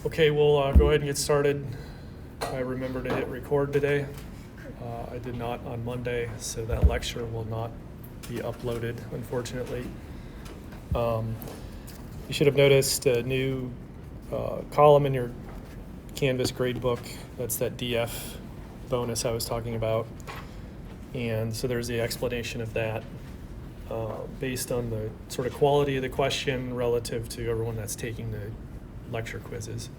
Okay, we'll go ahead and get started. I remember to hit record today. I did not on Monday, so that lecture will not be uploaded, unfortunately. You should have noticed a new column in your Canvas gradebook. That's that DF bonus I was talking about. And so there's the explanation of that based on the sort of quality of the question relative to everyone that's taking the lecture quizzes.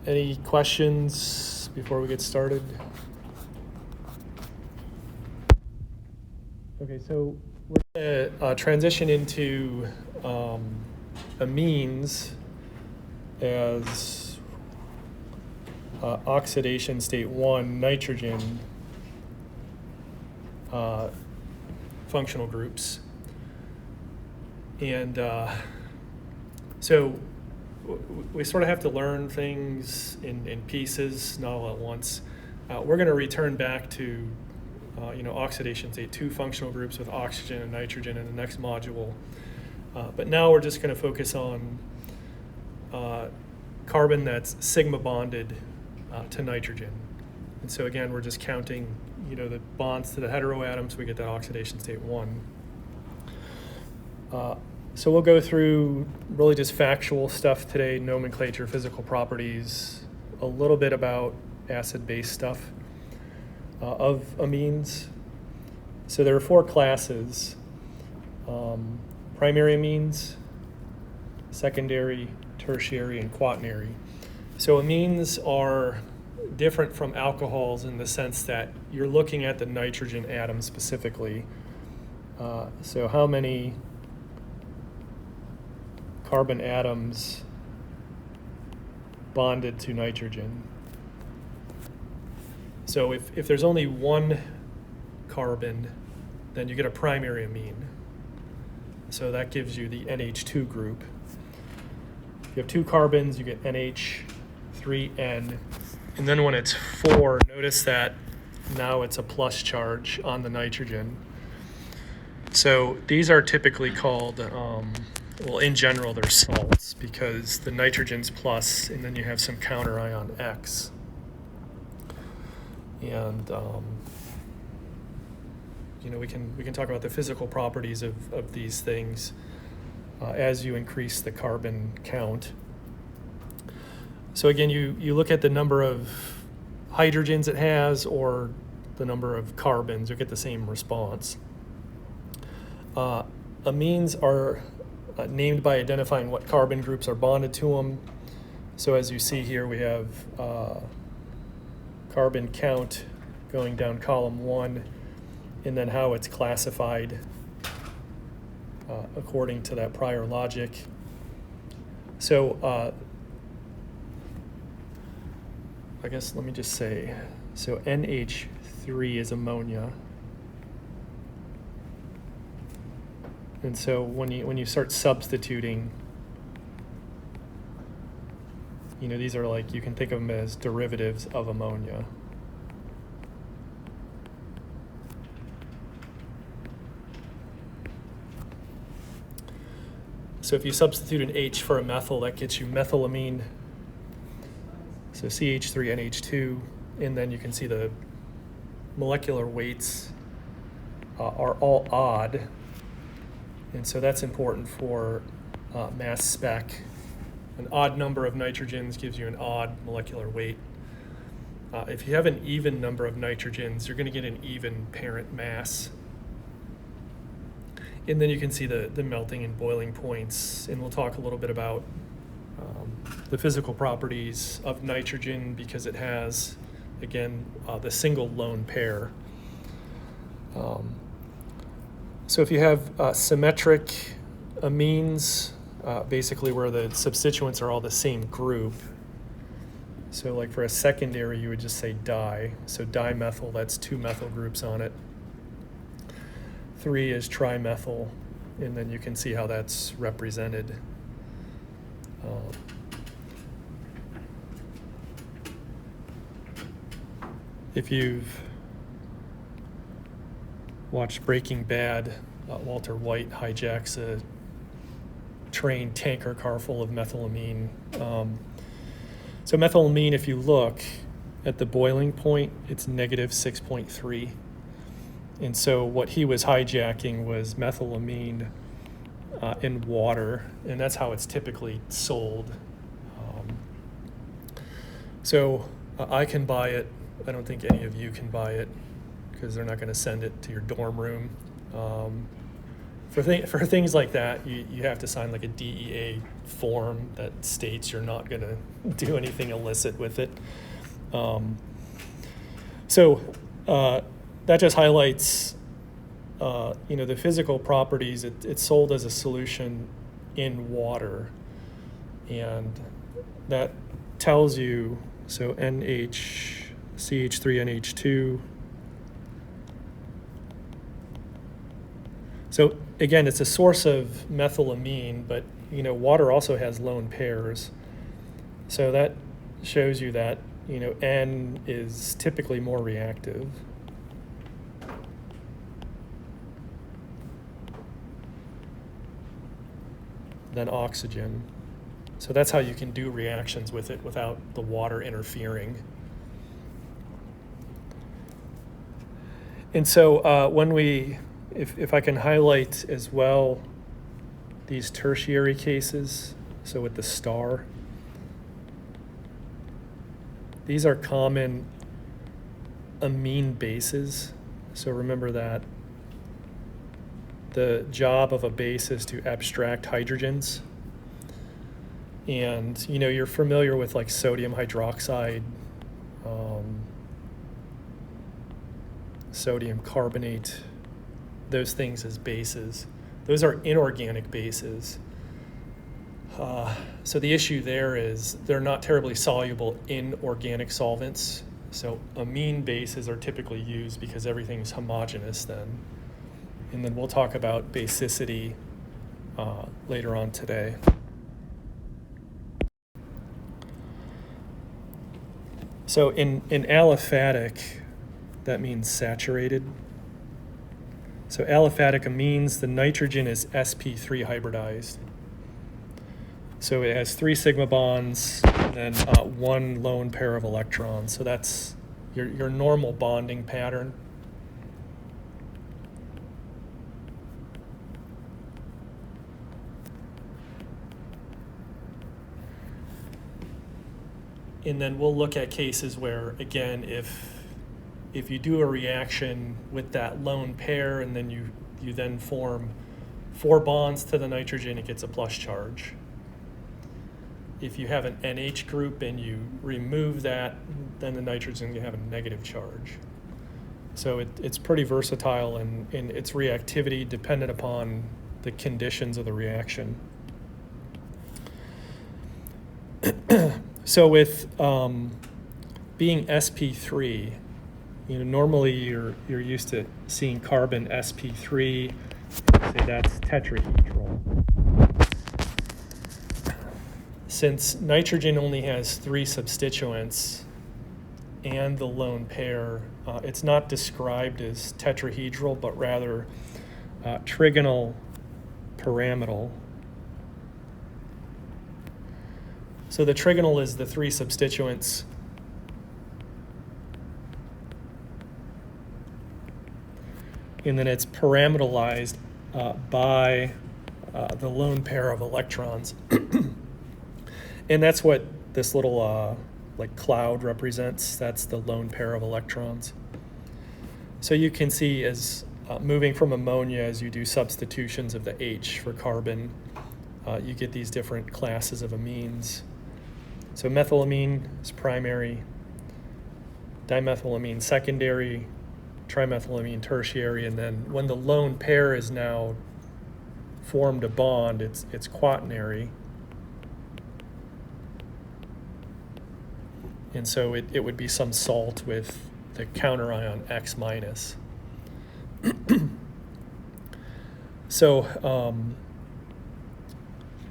Any questions before we get started? Okay, so we're going to transition into amines as oxidation state 1 nitrogen functional groups. And so we sort of have to learn things in pieces, not all at once. We're going to return back to oxidation state 2 functional groups with oxygen and nitrogen in the next module. But now we're just going to focus on carbon that's sigma bonded to nitrogen. And so again, we're just counting the bonds to the heteroatoms. We get that oxidation state 1. So we'll go through really just factual stuff today, nomenclature, physical properties, a little bit about acid-base stuff of amines. So there are 4 classes: primary amines, secondary, tertiary, and quaternary. So amines are different from alcohols in the sense that you're looking at the nitrogen atom specifically. So how many carbon atoms bonded to nitrogen? So if there's only one carbon, then you get a primary amine. So that gives you the NH2 group. If you have 2 carbons, you get NH3N. And then when it's 4, notice that now it's a plus charge on the nitrogen. So these are typically called, in general, they're salts because the nitrogen's plus, and then you have some counter ion X. And we can talk about the physical properties of these things as you increase the carbon count. So again, you look at the number of hydrogens it has or the number of carbons, you get the same response. Amines are named by identifying what carbon groups are bonded to them. So as you see here, we have carbon count going down column 1, and then how it's classified according to that prior logic. So I guess let me just say, so NH3 is ammonia. And so when you start substituting, these are you can think of them as derivatives of ammonia. So if you substitute an H for a methyl, that gets you methylamine. So CH3NH2, and then you can see the molecular weights are all odd. And so that's important for mass spec. An odd number of nitrogens gives you an odd molecular weight. If you have an even number of nitrogens, you're going to get an even parent mass. And then you can see the melting and boiling points. And we'll talk a little bit about the physical properties of nitrogen because it has, again, the single lone pair. So if you have symmetric amines, basically where the substituents are all the same group. So for a secondary, you would just say di. So dimethyl, that's 2 methyl groups on it. 3 is trimethyl, and then you can see how that's represented. If you've watched Breaking Bad, Walter White hijacks a train tanker car full of methylamine. So methylamine, if you look at the boiling point, it's negative 6.3. And so what he was hijacking was methylamine in water, and that's how it's typically sold. So I can buy it. I don't think any of you can buy it because they're not going to send it to your dorm room. For things like that, you have to sign like a DEA form that states you're not going to do anything illicit with it. So that just highlights, the physical properties. It's sold as a solution in water, and that tells you, so CH3NH2. So again, it's a source of methylamine, but water also has lone pairs. So that shows you that N is typically more reactive. Than oxygen. So that's how you can do reactions with it without the water interfering. And so if I can highlight as well these tertiary cases, so with the star, these are common amine bases. So remember that the job of a base is to abstract hydrogens. And you're familiar with like sodium hydroxide, sodium carbonate, those things as bases. Those are inorganic bases. So the issue there is they're not terribly soluble in organic solvents. So amine bases are typically used because everything's homogeneous then. And then we'll talk about basicity later on today. So in aliphatic, that means saturated. So aliphatic amines, the nitrogen is sp3 hybridized. So it has 3 sigma bonds and then 1 lone pair of electrons. So that's your normal bonding pattern. And then we'll look at cases where, again, if you do a reaction with that lone pair and then you then form 4 bonds to the nitrogen, it gets a plus charge. If you have an NH group and you remove that, then the nitrogen can have a negative charge. So it's pretty versatile in its reactivity dependent upon the conditions of the reaction. So with being sp3, normally you're used to seeing carbon sp3, say that's tetrahedral. Since nitrogen only has 3 substituents and the lone pair, it's not described as tetrahedral, but rather trigonal pyramidal. So the trigonal is the 3 substituents. And then it's pyramidalized by the lone pair of electrons. And that's what this little cloud represents. That's the lone pair of electrons. So you can see as moving from ammonia, as you do substitutions of the H for carbon, you get these different classes of amines. So methylamine is primary, dimethylamine secondary, trimethylamine tertiary, and then when the lone pair is now formed a bond, it's quaternary. And so it would be some salt with the counterion X minus. So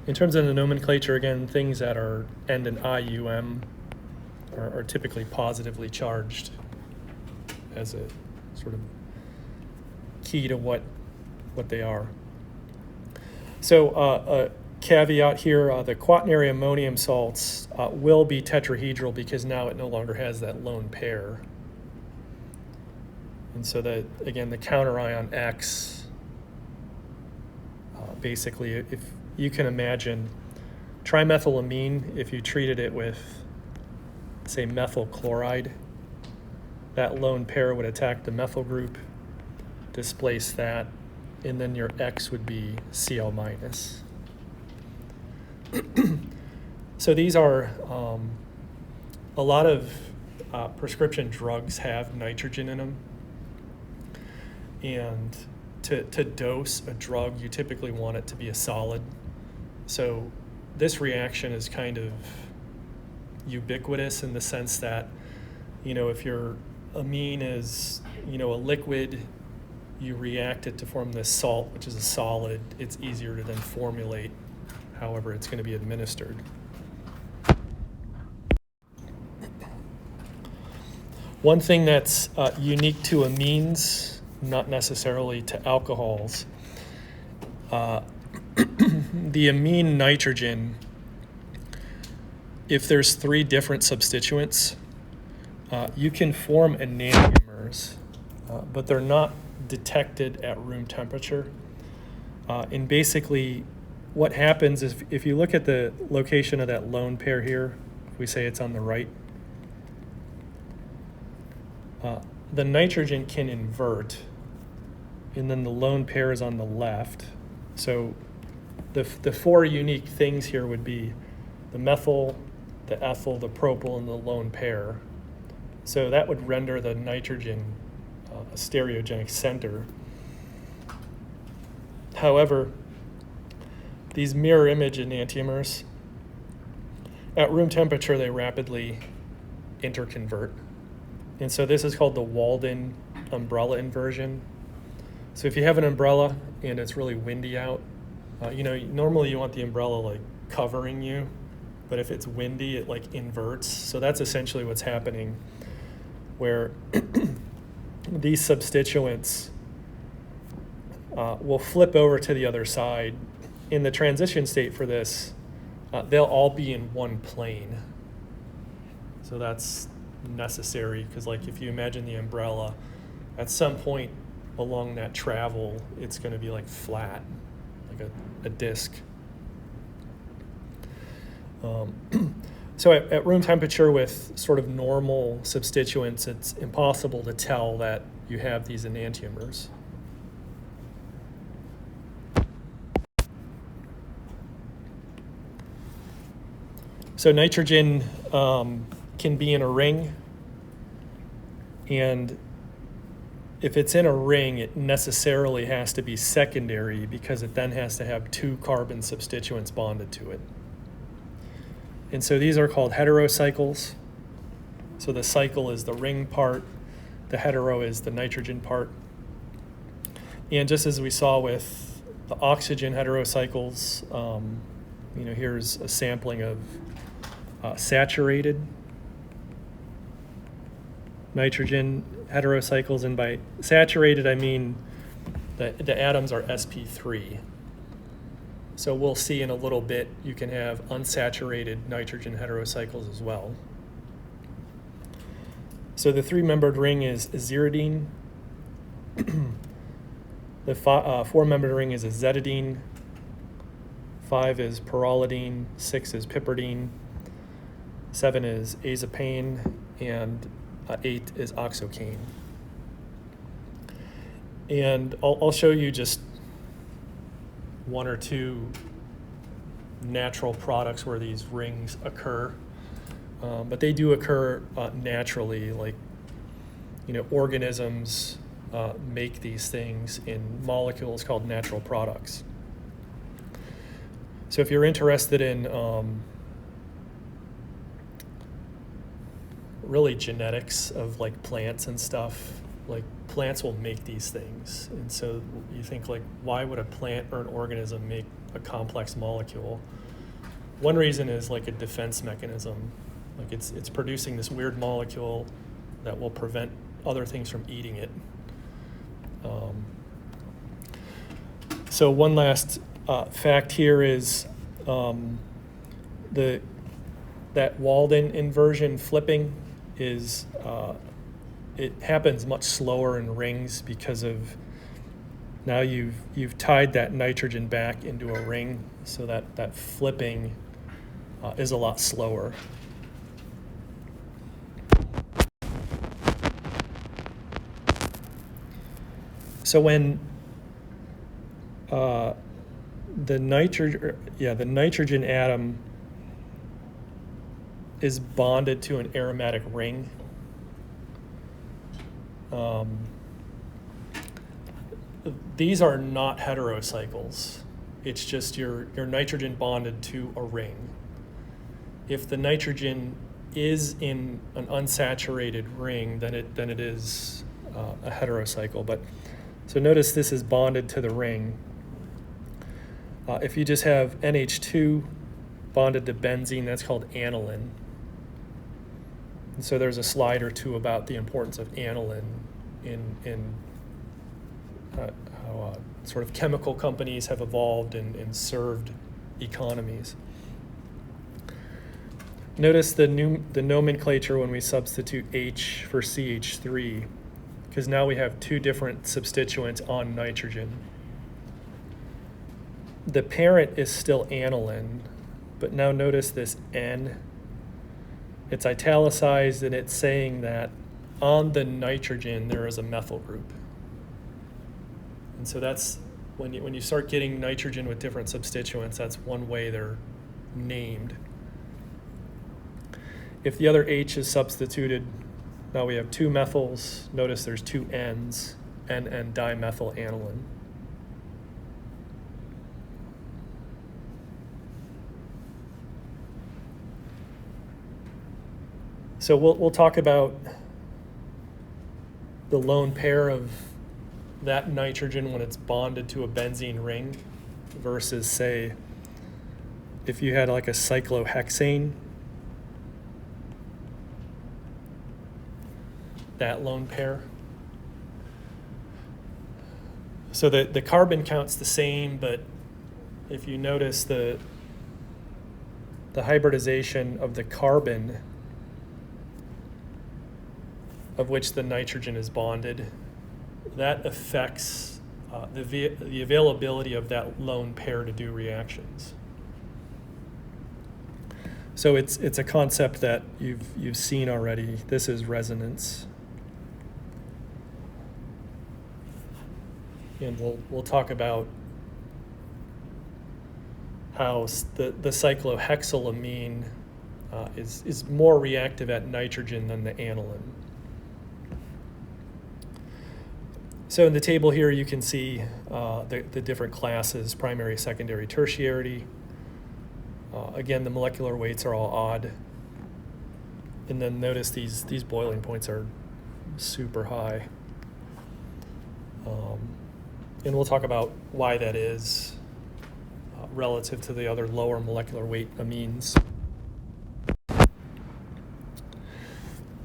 in terms of the nomenclature, again, things that end in IUM are typically positively charged as a sort of key to what they are. So caveat here, the quaternary ammonium salts will be tetrahedral because now it no longer has that lone pair. And so that, again, the counter ion X, basically, if you can imagine trimethylamine, if you treated it with, say, methyl chloride, that lone pair would attack the methyl group, displace that, and then your X would be Cl minus. So these are, a lot of prescription drugs have nitrogen in them. And to dose a drug, you typically want it to be a solid. So this reaction is kind of ubiquitous in the sense that, if your amine is, a liquid, you react it to form this salt, which is a solid. It's easier to then formulate however it's going to be administered. One thing that's unique to amines, not necessarily to alcohols, the amine nitrogen, if there's 3 different substituents, you can form enantiomers, but they're not detected at room temperature. And basically, what happens is if you look at the location of that lone pair here, if we say it's on the right, the nitrogen can invert, and then the lone pair is on the left. So the 4 unique things here would be the methyl, the ethyl, the propyl, and the lone pair. So that would render the nitrogen a stereogenic center. However, these mirror image enantiomers, at room temperature, they rapidly interconvert. And so this is called the Walden umbrella inversion. So if you have an umbrella and it's really windy out, normally you want the umbrella like covering you, but if it's windy, it like inverts. So that's essentially what's happening, where these substituents will flip over to the other side. In the transition state for this, they'll all be in one plane. So that's necessary because, like, if you imagine the umbrella, at some point along that travel, it's going to be like flat, like a disc. So at room temperature with sort of normal substituents, it's impossible to tell that you have these enantiomers. So nitrogen can be in a ring, and if it's in a ring, it necessarily has to be secondary because it then has to have 2 carbon substituents bonded to it. And so these are called heterocycles. So the cycle is the ring part, the hetero is the nitrogen part. And just as we saw with the oxygen heterocycles, here's a sampling of saturated nitrogen heterocycles, and by saturated I mean the atoms are sp3. So we'll see in a little bit you can have unsaturated nitrogen heterocycles as well. So the 3-membered ring is aziridine. The 4-membered ring is azetidine. 5 is pyrrolidine. 6 is piperidine. 7 is azepane, and 8 is oxocane. And I'll show you just 1 or 2 natural products where these rings occur, but they do occur naturally. Like, organisms make these things in molecules called natural products. So if you're interested in really genetics of like plants and stuff, like plants will make these things. And so you think, like, why would a plant or an organism make a complex molecule? One reason is like a defense mechanism. Like it's producing this weird molecule that will prevent other things from eating it. So one last fact here is That Walden inversion flipping is it happens much slower in rings because of now you've tied that nitrogen back into a ring, so that flipping is a lot slower. So when the nitrogen atom is bonded to an aromatic ring, these are not heterocycles. It's just your nitrogen bonded to a ring. If the nitrogen is in an unsaturated ring, then it is a heterocycle. But so notice this is bonded to the ring. If you just have NH2 bonded to benzene, that's called aniline. And so there's a slide or two about the importance of aniline in how sort of chemical companies have evolved and served economies. Notice the nomenclature when we substitute H for CH3, because now we have two different substituents on nitrogen. The parent is still aniline, but now notice this N. It's italicized and it's saying that on the nitrogen there is a methyl group. And so that's when you start getting nitrogen with different substituents, that's one way they're named. If the other H is substituted, now we have two methyls. Notice there's two N's, N dimethyl aniline. So we'll talk about the lone pair of that nitrogen when it's bonded to a benzene ring versus, say, if you had like a cyclohexane, that lone pair. So the carbon count's the same, but if you notice the hybridization of the carbon of which the nitrogen is bonded, that affects the availability of that lone pair to do reactions. So it's a concept that you've seen already. This is resonance. And we'll talk about how the cyclohexylamine is more reactive at nitrogen than the aniline. So in the table here, you can see the different classes: primary, secondary, tertiary. Again, the molecular weights are all odd. And then notice these boiling points are super high. And we'll talk about why that is relative to the other lower molecular weight amines.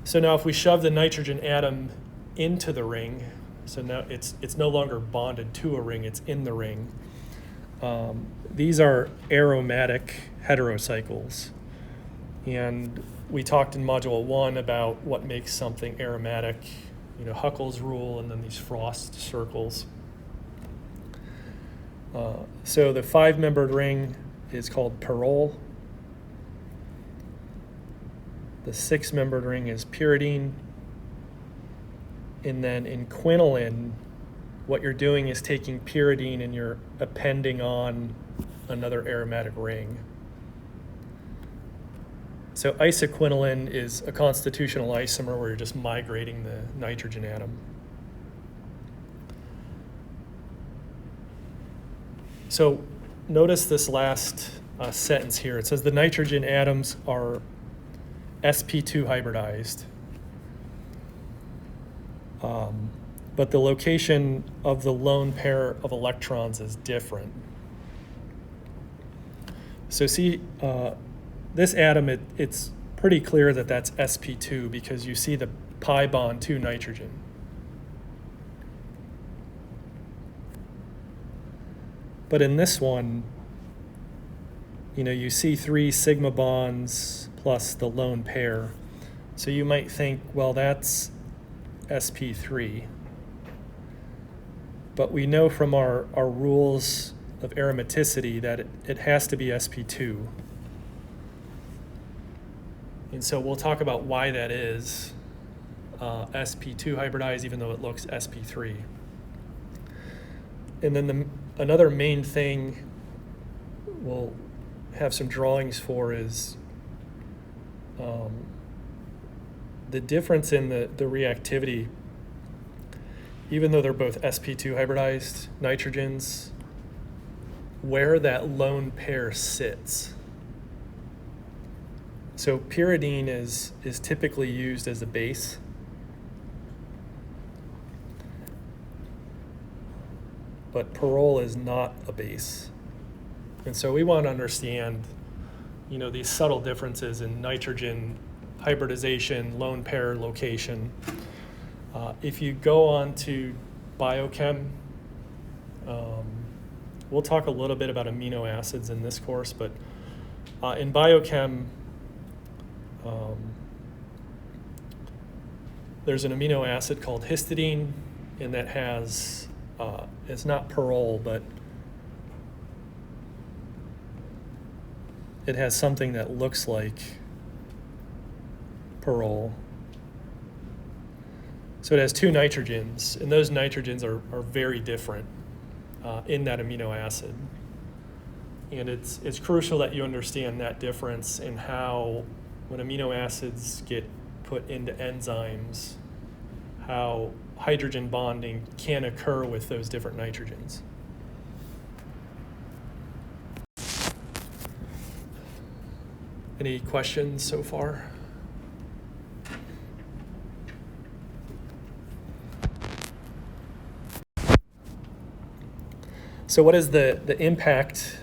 So now if we shove the nitrogen atom into the ring, so now it's no longer bonded to a ring, it's in the ring. These are aromatic heterocycles. And we talked in Module 1 about what makes something aromatic, Huckel's rule and then these Frost circles. So the 5-membered ring is called pyrrole. The 6-membered ring is pyridine. And then in quinoline, what you're doing is taking pyridine and you're appending on another aromatic ring. So isoquinoline is a constitutional isomer where you're just migrating the nitrogen atom. So notice this last sentence here. It says the nitrogen atoms are sp2 hybridized. But the location of the lone pair of electrons is different. So see, this atom, it's pretty clear that that's sp2 because you see the pi bond to nitrogen. But in this one, you see 3 sigma bonds plus the lone pair. So you might think, well, that's sp3. But we know from our rules of aromaticity that it has to be sp2. And so we'll talk about why that is sp2 hybridized, even though it looks sp3. And then another main thing we'll have some drawings for is the difference in the reactivity. Even though they're both sp2 hybridized nitrogens, where that lone pair sits. So pyridine is typically used as a base. But pyrrole is not a base. And so we want to understand, these subtle differences in nitrogen hybridization, lone pair location. If you go on to biochem, we'll talk a little bit about amino acids in this course, but in biochem, there's an amino acid called histidine, and that has, it's not pyrrole, but it has something that looks like pyrrole. So it has 2 nitrogens, and those nitrogens are very different in that amino acid. And it's crucial that you understand that difference in how, when amino acids get put into enzymes, how hydrogen bonding can occur with those different nitrogens. Any questions so far? So what is the impact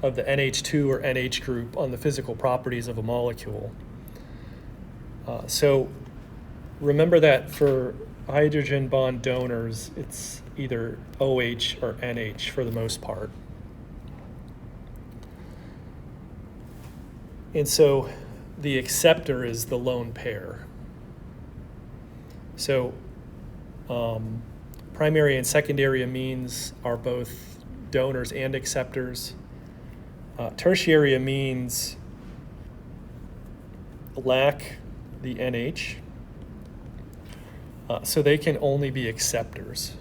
of the NH2 or NH group on the physical properties of a molecule? So remember that for hydrogen bond donors, it's either OH or NH for the most part. And so the acceptor is the lone pair. So primary and secondary amines are both donors and acceptors. Tertiary amines lack the NH, so they can only be acceptors.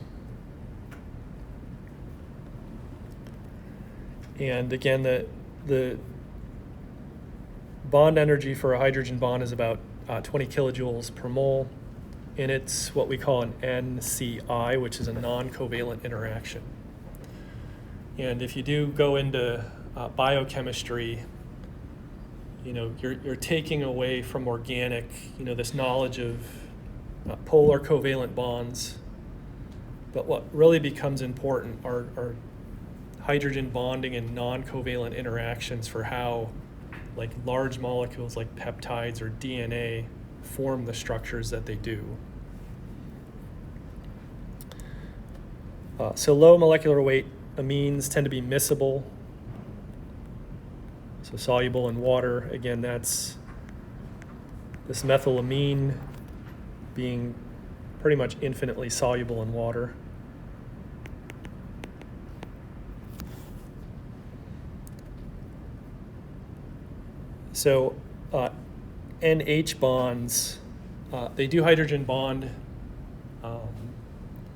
And again, the bond energy for a hydrogen bond is about 20 kilojoules per mole. And it's what we call an NCI, which is a non-covalent interaction. And if you do go into biochemistry, you're taking away from organic, this knowledge of polar covalent bonds. But what really becomes important are hydrogen bonding and non-covalent interactions for how, like, large molecules like peptides or DNA form the structures that they do. So low molecular weight amines tend to be miscible, so soluble in water. Again, that's this methylamine being pretty much infinitely soluble in water. So NH bonds, they do hydrogen bond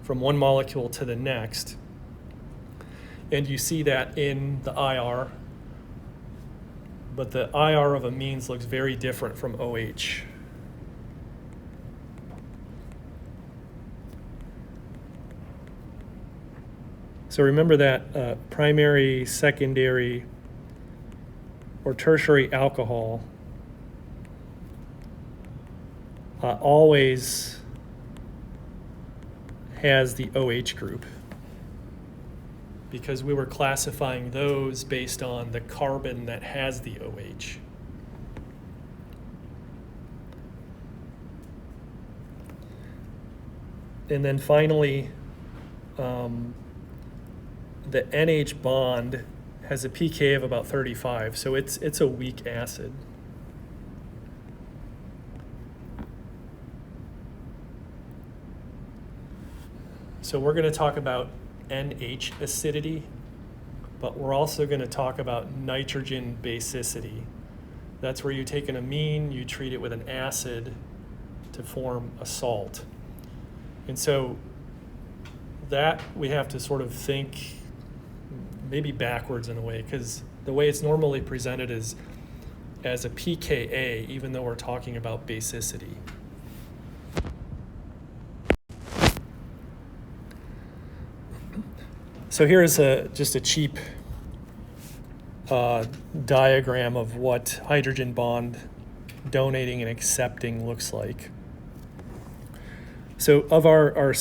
from one molecule to the next. And you see that in the IR. But the IR of amines looks very different from OH. So remember that primary, secondary, or tertiary alcohol always has the OH group, because we were classifying those based on the carbon that has the OH. And then finally, the NH bond has a pK of about 35, so it's a weak acid. So we're going to talk about NH acidity, but we're also going to talk about nitrogen basicity. That's where you take an amine, you treat it with an acid to form a salt. And so that we have to sort of think maybe backwards in a way, because the way it's normally presented is as a pKa, even though we're talking about basicity. So here's just a cheap diagram of what hydrogen bond donating and accepting looks like. So of our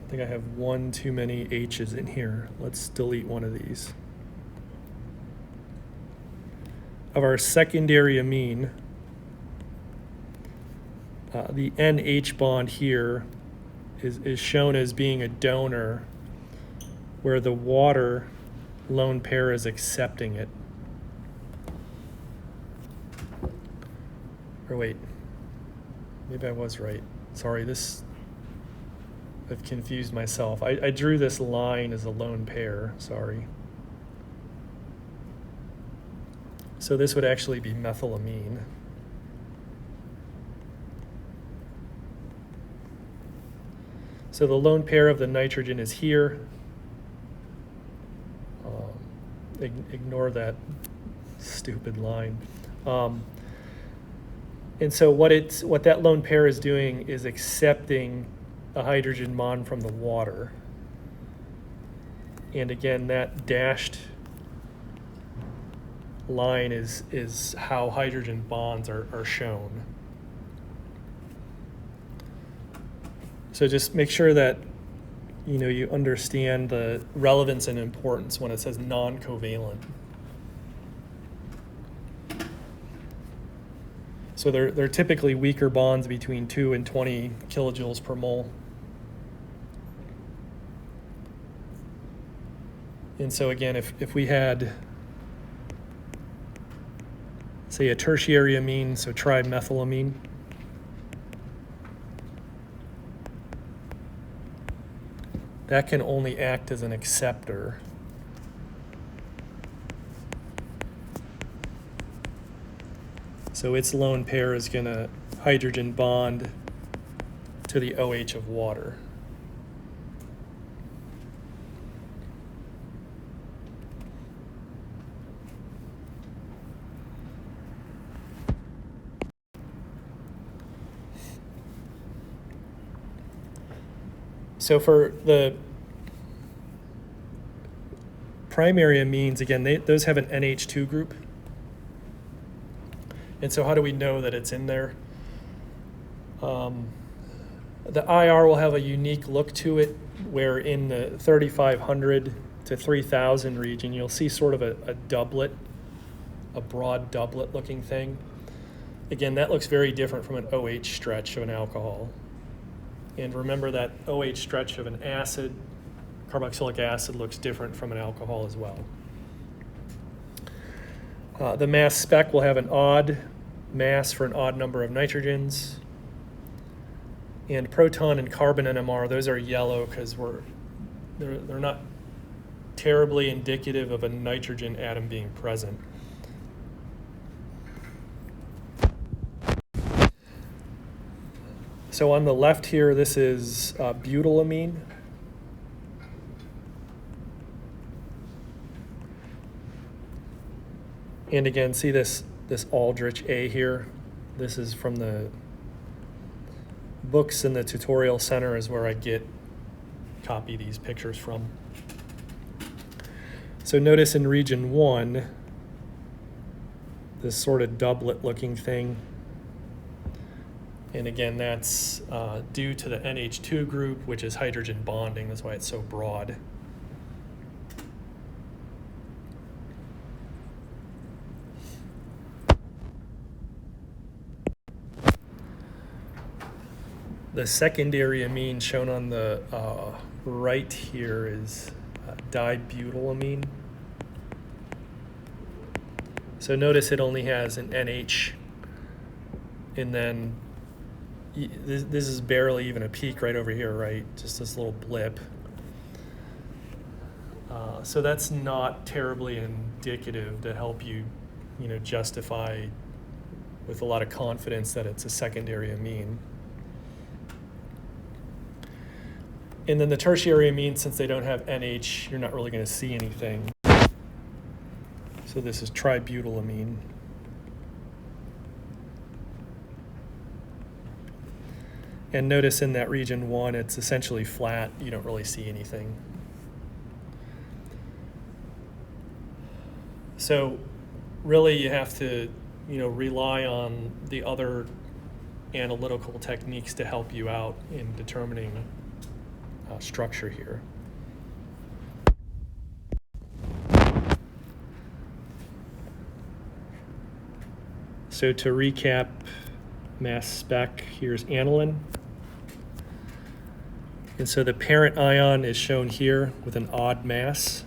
I think I have one too many H's in here. Let's delete one of these. Of our secondary amine, the NH bond here is shown as being a donor, where the water lone pair is accepting it. Or wait, maybe I was right. Sorry, I've confused myself. I drew this line as a lone pair, sorry. So this would actually be methylamine. So the lone pair of the nitrogen is here. Ignore that stupid line. And so what that lone pair is doing is accepting a hydrogen bond from the water. And again, that dashed line is how hydrogen bonds are shown. So just make sure that you understand the relevance and importance when it says non-covalent. So they're typically weaker bonds between 2 and 20 kilojoules per mole. And so again, if we had, say, a tertiary amine, so trimethylamine, that can only act as an acceptor. So its lone pair is going to hydrogen bond to the OH of water. So for the primary amines, again, those have an NH2 group. And so how do we know that it's in there? The IR will have a unique look to it, where in the 3,500 to 3,000 region, you'll see sort of a doublet, a broad doublet looking thing. Again, that looks very different from an OH stretch of an alcohol. And remember that OH stretch of an acid, carboxylic acid, looks different from an alcohol as well. The mass spec will have an odd mass for an odd number of nitrogens. And proton and carbon NMR, those are yellow because they're not terribly indicative of a nitrogen atom being present. So on the left here, this is butylamine. And again, see this Aldrich A here? This is from the books in the tutorial center, is where I copy these pictures from. So notice in region 1, this sort of doublet looking thing. And again, that's due to the NH2 group, which is hydrogen bonding. That's why it's so broad. The secondary amine shown on the right here is dibutylamine. So notice it only has an NH, and then this is barely even a peak right over here, right? Just this little blip. So that's not terribly indicative to help you, justify with a lot of confidence that it's a secondary amine. And then the tertiary amines, since they don't have NH, you're not really going to see anything. So this is tributylamine. And notice in that region 1, it's essentially flat. You don't really see anything. So really you have to, rely on the other analytical techniques to help you out in determining structure here. So to recap mass spec, here's aniline. And so the parent ion is shown here with an odd mass.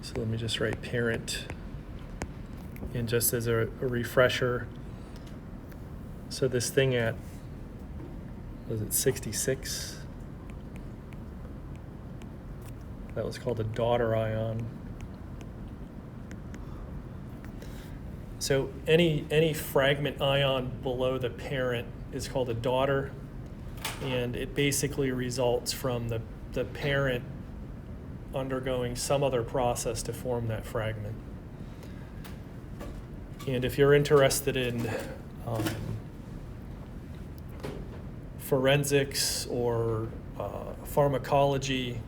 So let me just write parent. And just as a refresher, so this thing at, was it 66? That was called a daughter ion. So any fragment ion below the parent is called a daughter, and it basically results from the parent undergoing some other process to form that fragment. And if you're interested in forensics or pharmacology,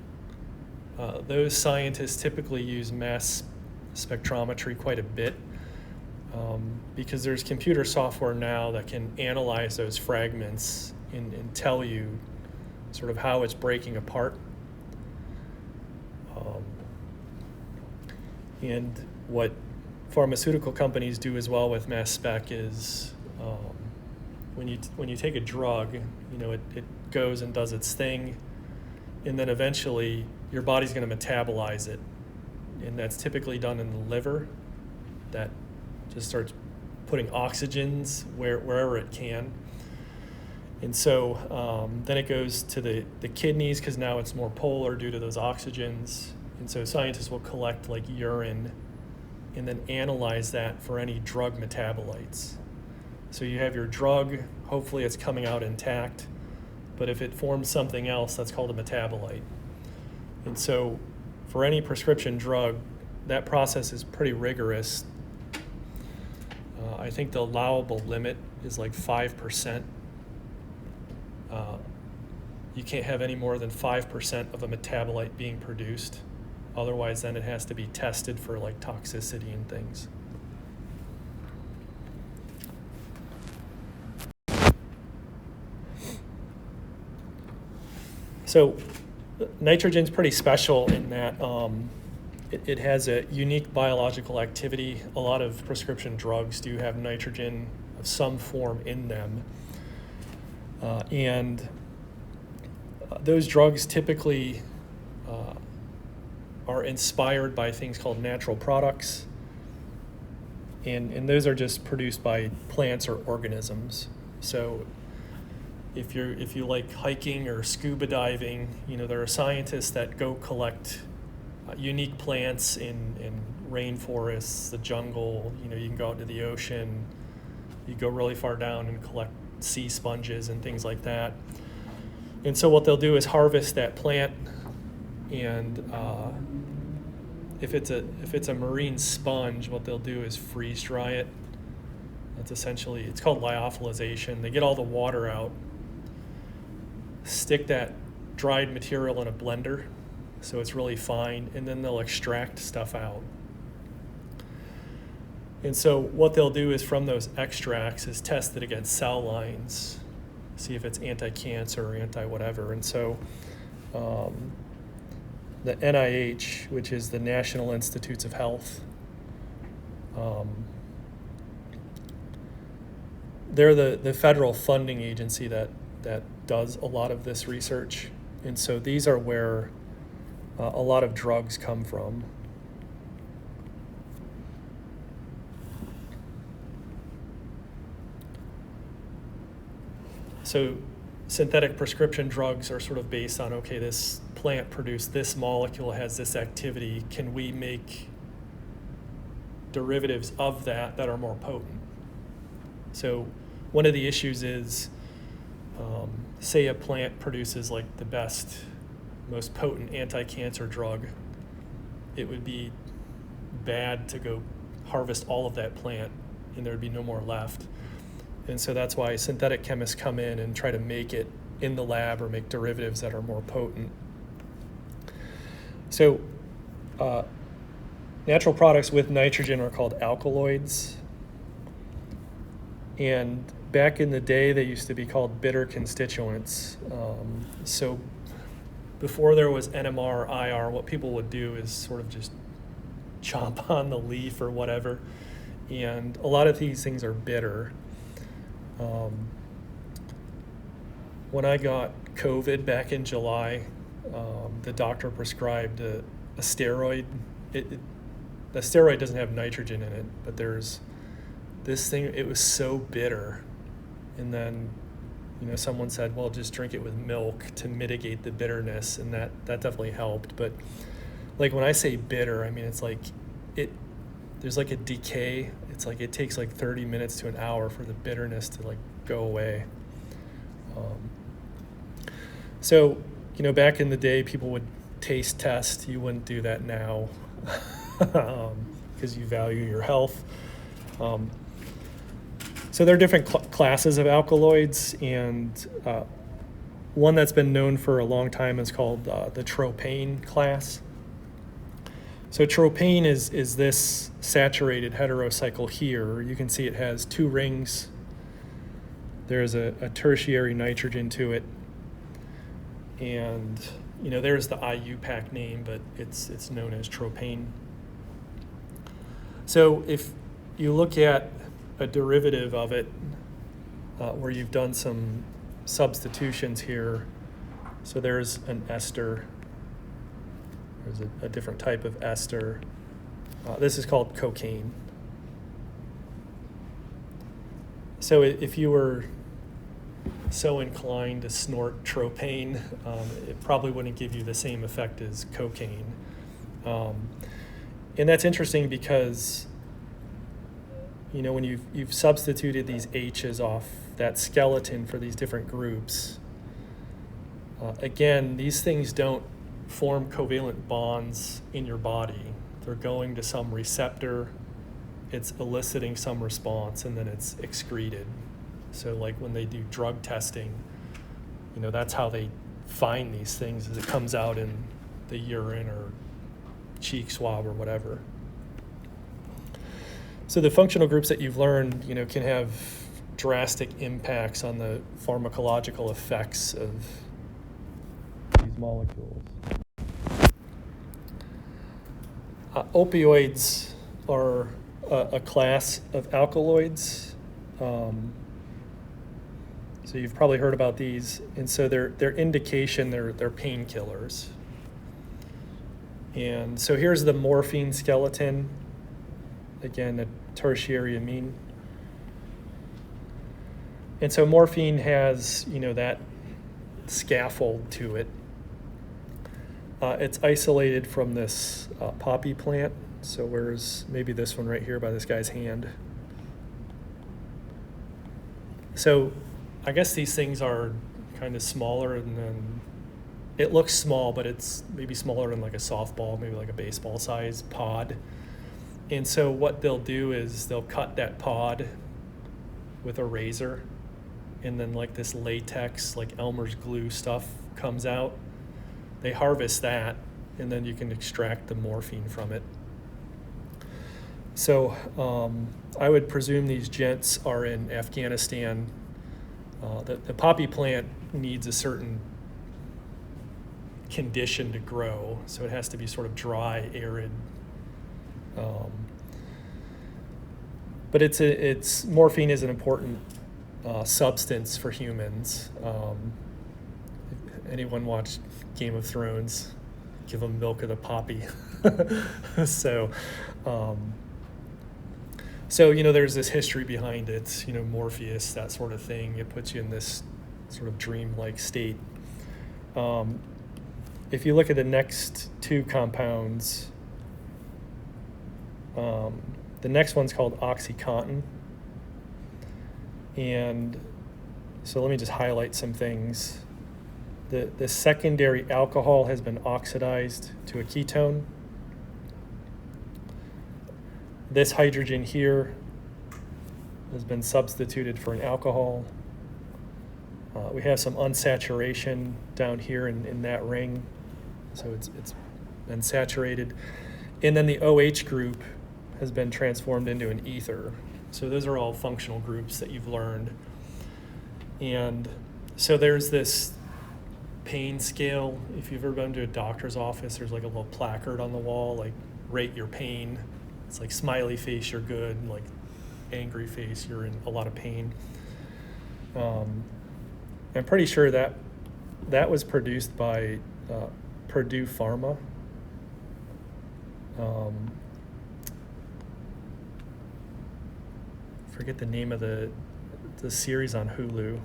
those scientists typically use mass spectrometry quite a bit because there's computer software now that can analyze those fragments and tell you sort of how it's breaking apart. And what pharmaceutical companies do as well with mass spec is when you take a drug, it goes and does its thing, and then eventually your body's going to metabolize it, and that's typically done in the liver. That just starts putting oxygens wherever it can, and so then it goes to the kidneys because now it's more polar due to those oxygens, and so scientists will collect like urine and then analyze that for any drug metabolites. So you have your drug, hopefully it's coming out intact, but if it forms something else, that's called a metabolite. And so for any prescription drug, that process is pretty rigorous. I think the allowable limit is like 5%. You can't have any more than 5% of a metabolite being produced. Otherwise, then it has to be tested for like toxicity and things. So nitrogen's pretty special in that it has a unique biological activity. A lot of prescription drugs do have nitrogen of some form in them. And those drugs typically are inspired by things called natural products, and those are just produced by plants or organisms. So if you like hiking or scuba diving, there are scientists that go collect unique plants in rainforests, the jungle. You can go out to the ocean, you go really far down and collect sea sponges and things like that. And so what they'll do is harvest that plant, and if it's a marine sponge, what they'll do is freeze dry it. That's essentially, it's called lyophilization. They get all the water out, stick that dried material in a blender so it's really fine, and then they'll extract stuff out. And so what they'll do is from those extracts is test it against cell lines, see if it's anti-cancer or anti-whatever. And so um, the NIH, which is the National Institutes of Health. They're the federal funding agency that does a lot of this research. And so these are where a lot of drugs come from. So synthetic prescription drugs are sort of based on, okay, this plant produced this molecule, has this activity. Can we make derivatives of that are more potent? So one of the issues is, say a plant produces like the best, most potent anti-cancer drug. It would be bad to go harvest all of that plant and there would be no more left. And so that's why synthetic chemists come in and try to make it in the lab or make derivatives that are more potent. So natural products with nitrogen are called alkaloids. And back in the day, they used to be called bitter constituents. So before there was NMR, IR, what people would do is sort of just chomp on the leaf or whatever. And a lot of these things are bitter. When I got COVID back in July, the doctor prescribed a steroid. The steroid doesn't have nitrogen in it, but there's this thing, it was so bitter. And then, someone said, well, just drink it with milk to mitigate the bitterness, and that definitely helped. But like when I say bitter, I mean, it's like there's like a decay. It's like it takes like 30 minutes to an hour for the bitterness to like go away. So, back in the day, people would taste test. You wouldn't do that now because you value your health. So there are different classes of alkaloids, and one that's been known for a long time is called the tropane class. So tropane is this saturated heterocycle here. You can see it has 2 rings. There's a tertiary nitrogen to it. And, there's the IUPAC name, but it's known as tropane. So if you look at a derivative of it where you've done some substitutions here, so there's an ester. There's a different type of ester. This is called cocaine. So if you were so inclined to snort tropane, it probably wouldn't give you the same effect as cocaine. And that's interesting because, when you've substituted these H's off that skeleton for these different groups, again, these things don't form covalent bonds in your body. They're going to some receptor, it's eliciting some response, and then it's excreted. So like when they do drug testing, that's how they find these things, is it comes out in the urine or cheek swab or whatever. So the functional groups that you've learned, can have drastic impacts on the pharmacological effects of these molecules. Opioids are a class of alkaloids. So you've probably heard about these, and so their indication, they're painkillers. And so here's the morphine skeleton. Again, a tertiary amine. And so morphine has, that scaffold to it. It's isolated from this poppy plant. So where's maybe this one right here by this guy's hand. So I guess these things are kind of smaller, and then it looks small, but it's maybe smaller than like a softball, maybe like a baseball size pod. And so what they'll do is they'll cut that pod with a razor, and then like this latex, like Elmer's glue stuff comes out. They harvest that, and then you can extract the morphine from it. So I would presume these gents are in Afghanistan. The poppy plant needs a certain conditioned to grow, so it has to be sort of dry, arid. But it's morphine is an important substance for humans. If anyone watched Game of Thrones? Give them milk of the poppy. So there's this history behind it. Morpheus, that sort of thing. It puts you in this sort of dreamlike state. If you look at the next two compounds, the next one's called OxyContin. And so let me just highlight some things. The secondary alcohol has been oxidized to a ketone. This hydrogen here has been substituted for an alcohol. We have some unsaturation down here in that ring, so it's been saturated. And then the OH group has been transformed into an ether. So those are all functional groups that you've learned. And so there's this pain scale. If you've ever been to a doctor's office, there's like a little placard on the wall, like rate your pain. It's like smiley face, you're good, like angry face, you're in a lot of pain. I'm pretty sure that was produced by Purdue Pharma. Forget the name of the series on Hulu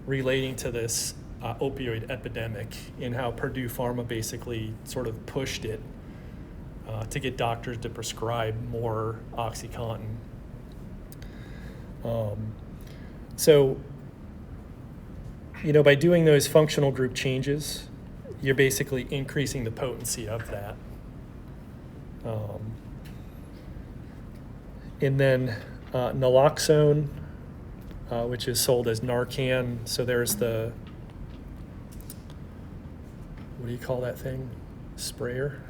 relating to this opioid epidemic and how Purdue Pharma basically sort of pushed it to get doctors to prescribe more OxyContin. So by doing those functional group changes, you're basically increasing the potency of that. And then naloxone, which is sold as Narcan. So there's the, what do you call that thing? Sprayer?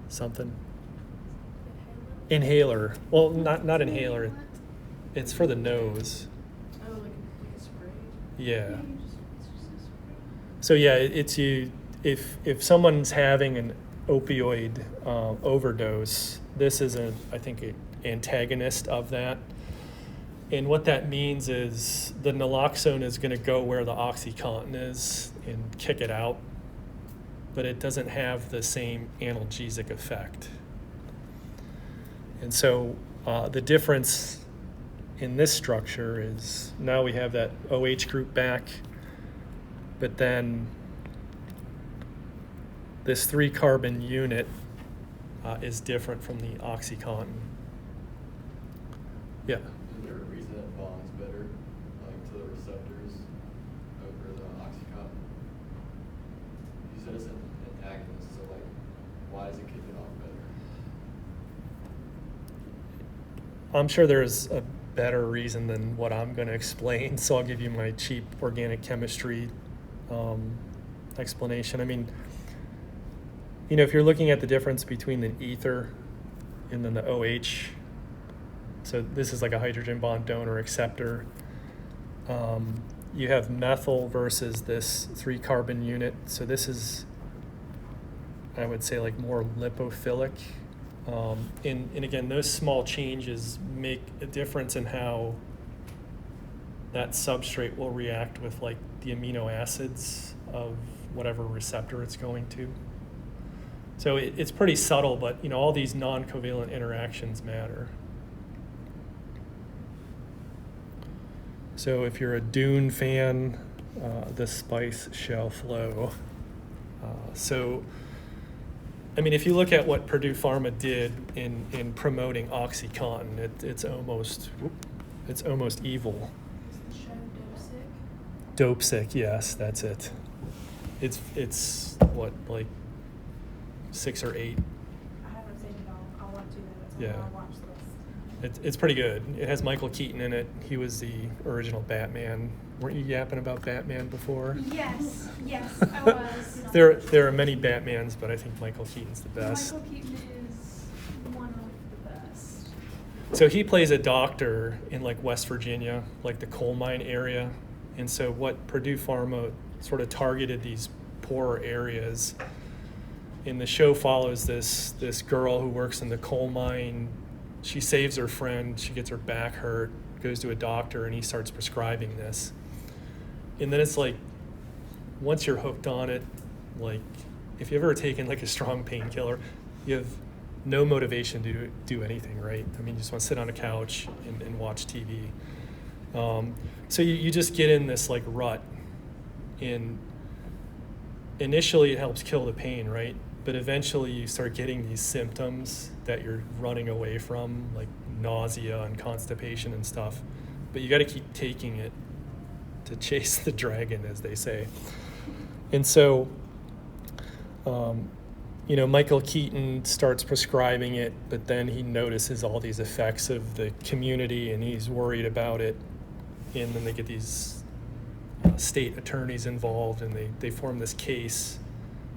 Something. Inhaler. Well, not inhaler. It's for the nose. Oh, like a spray? Yeah. So yeah, it's you. If someone's having an opioid overdose, this is I think an antagonist of that. And what that means is the naloxone is going to go where the OxyContin is and kick it out, but it doesn't have the same analgesic effect. And so the difference in this structure is now we have that OH group back, but then this 3-carbon unit is different from the OxyContin. Yeah. Is there a reason it bonds better, like to the receptors over the OxyContin? You said it's an antagonist, so like, why does it kick it off better? I'm sure there's a better reason than what I'm going to explain, so I'll give you my cheap organic chemistry explanation. I mean, if you're looking at the difference between the ether and then the OH, so this is like a hydrogen bond donor acceptor. You have methyl versus this 3-carbon unit. So this is, I would say, like more lipophilic. And again, those small changes make a difference in how that substrate will react with like the amino acids of whatever receptor it's going to. So it's pretty subtle, but all these non-covalent interactions matter. So if you're a Dune fan, the spice shall flow. So, I mean, if you look at what Purdue Pharma did in promoting OxyContin, it's almost evil. Is the show Dopesick? Dope sick, yes, that's it. It's what, like 6 or 8. I haven't seen it all. I'll watch it. It's Yeah. on my watch list. It's pretty good. It has Michael Keaton in it. He was the original Batman. Weren't you yapping about Batman before? Yes, I was. There are many Batmans, but I think Michael Keaton's the best. Michael Keaton is one of the best. So he plays a doctor in like West Virginia, like the coal mine area, And so what Purdue Pharma sort of targeted these poorer areas. And the show follows this girl who works in the coal mine. She saves her friend, she gets her back hurt, goes to a doctor, and he starts prescribing this. And then it's like, once you're hooked on it, like if you've ever taken like a strong painkiller, you have no motivation to do anything, right? I mean, you just want to sit on a couch and watch TV. So you just get in this like rut, and initially it helps kill the pain, right? But eventually you start getting these symptoms that you're running away from, like nausea and constipation and stuff. But you got to keep taking it to chase the dragon, as they say. And so, Michael Keaton starts prescribing it, but then he notices all these effects of the community, and he's worried about it. And then they get these state attorneys involved, and they form this case